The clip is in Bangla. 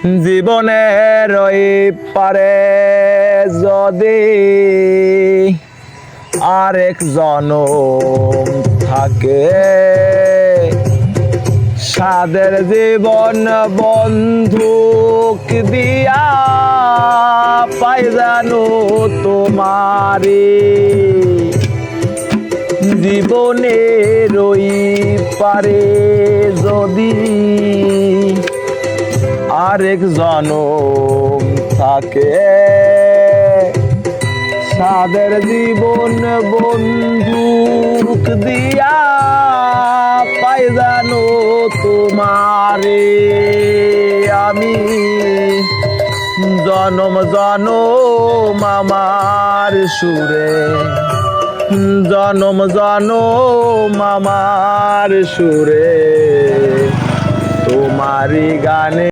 জীবনের ওই পারে যদি আরেক জনম থাকে, সাদের জীবন বন্ধুক দিয়া পাই জানো তোমারি। জীবনের ওই পারে যদি আরেক জনম থাকে, সাদের জীবন বন্ধুক দিয়া পাই জানো তোমারে। আমি জনম জনম আমার সুরে, জনম জনম আমার সুরে তোমারি গানে